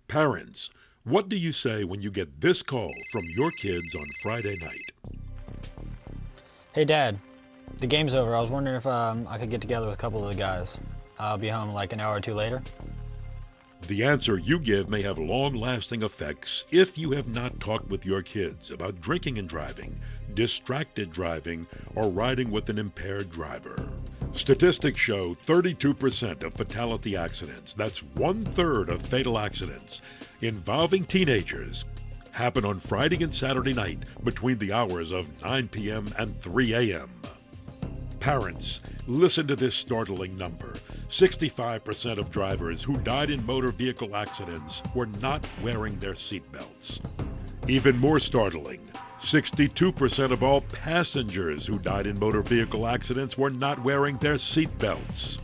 Parents, what do you say when you get this call from your kids on Friday night? Hey Dad, the game's over. I was wondering if I could get together with a couple of the guys. I'll be home like an hour or two later. The answer you give may have long-lasting effects if you have not talked with your kids about drinking and driving, distracted driving, or riding with an impaired driver. Statistics show 32% of fatality accidents, that's 1/3 of fatal accidents, involving teenagers, happen on Friday and Saturday night between the hours of 9 p.m. and 3 a.m. Parents, listen to this startling number. 65% of drivers who died in motor vehicle accidents were not wearing their seatbelts. Even more startling, 62% of all passengers who died in motor vehicle accidents were not wearing their seatbelts.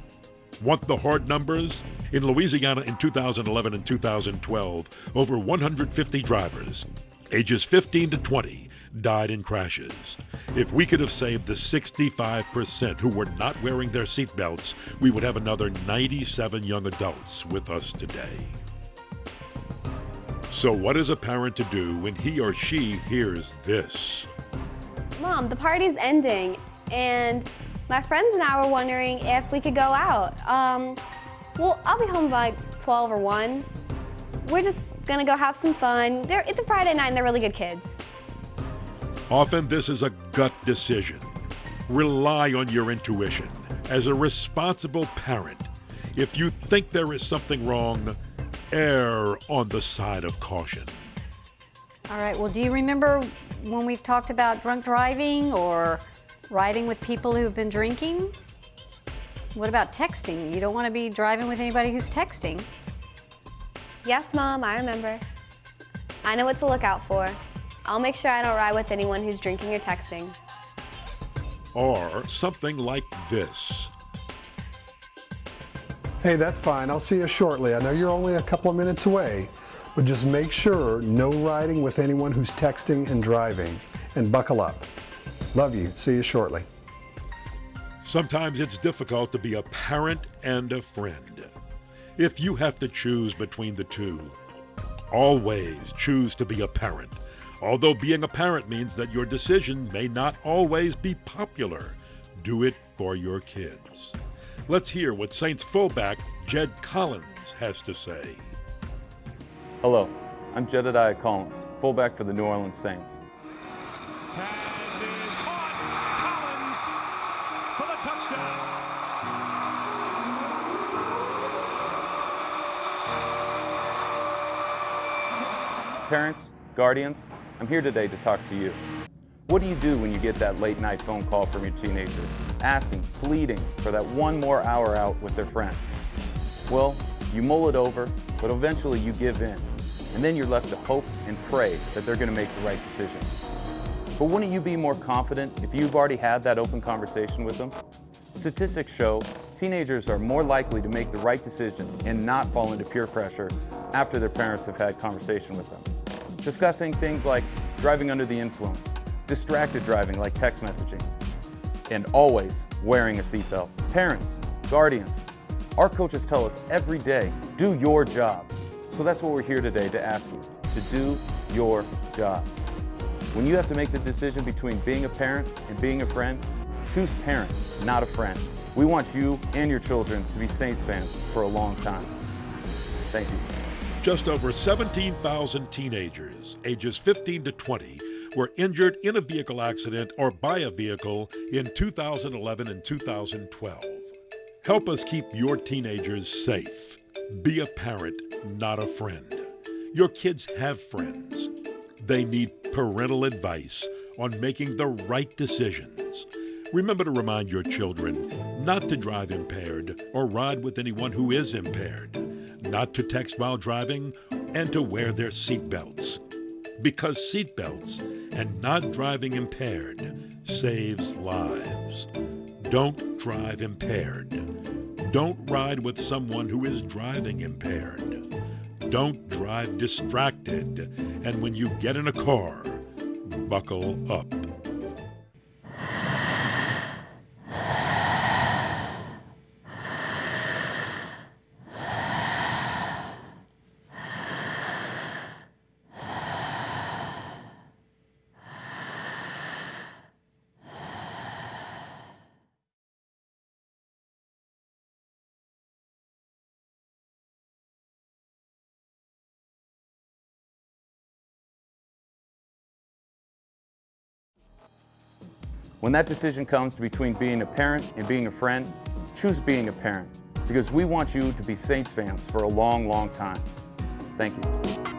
Want the hard numbers? In Louisiana in 2011 and 2012, over 150 drivers, ages 15 to 20, died in crashes. If we could have saved the 65% who were not wearing their seatbelts, we would have another 97 young adults with us today. So what is a parent to do when he or she hears this? Mom, the party's ending, and my friends and I were wondering if we could go out. Well, I'll be home by 12 or 1. We're just gonna go have some fun. It's a Friday night and they're really good kids. Often this is a gut decision. Rely on your intuition. As a responsible parent, if you think there is something wrong, err on the side of caution. All right, well, do you remember when we've talked about drunk driving or riding with people who've been drinking? What about texting? You don't want to be driving with anybody who's texting. Yes, Mom, I remember. I know what to look out for. I'll make sure I don't ride with anyone who's drinking or texting. Or something like this. Hey, that's fine. I'll see you shortly. I know you're only a couple of minutes away, but just make sure no riding with anyone who's texting and driving. And buckle up. Love you. See you shortly. Sometimes it's difficult to be a parent and a friend. If you have to choose between the two, always choose to be a parent. Although being a parent means that your decision may not always be popular, do it for your kids. Let's hear what Saints fullback Jed Collins has to say. Hello, I'm Jedediah Collins, fullback for the New Orleans Saints. Pass is caught. Collins for the touchdown. Parents, guardians, I'm here today to talk to you. What do you do when you get that late night phone call from your teenager, asking, pleading for that one more hour out with their friends? Well, you mull it over, but eventually you give in, and then you're left to hope and pray that they're going to make the right decision. But wouldn't you be more confident if you've already had that open conversation with them? Statistics show teenagers are more likely to make the right decision and not fall into peer pressure after their parents have had conversation with them. Discussing things like driving under the influence, distracted driving like text messaging, and always wearing a seatbelt. Parents, guardians, our coaches tell us every day, do your job. So that's what we're here today to ask you, to do your job. When you have to make the decision between being a parent and being a friend, choose parent, not a friend. We want you and your children to be Saints fans for a long time. Thank you. Just over 17,000 teenagers, ages 15 to 20, were injured in a vehicle accident or by a vehicle in 2011 and 2012. Help us keep your teenagers safe. Be a parent, not a friend. Your kids have friends. They need parental advice on making the right decisions. Remember to remind your children not to drive impaired or ride with anyone who is impaired, not to text while driving, and to wear their seatbelts. Because seatbelts and not driving impaired saves lives. Don't drive impaired. Don't ride with someone who is driving impaired. Don't drive distracted. And when you get in a car, buckle up. When that decision comes between being a parent and being a friend, choose being a parent, because we want you to be Saints fans for a long, long time. Thank you.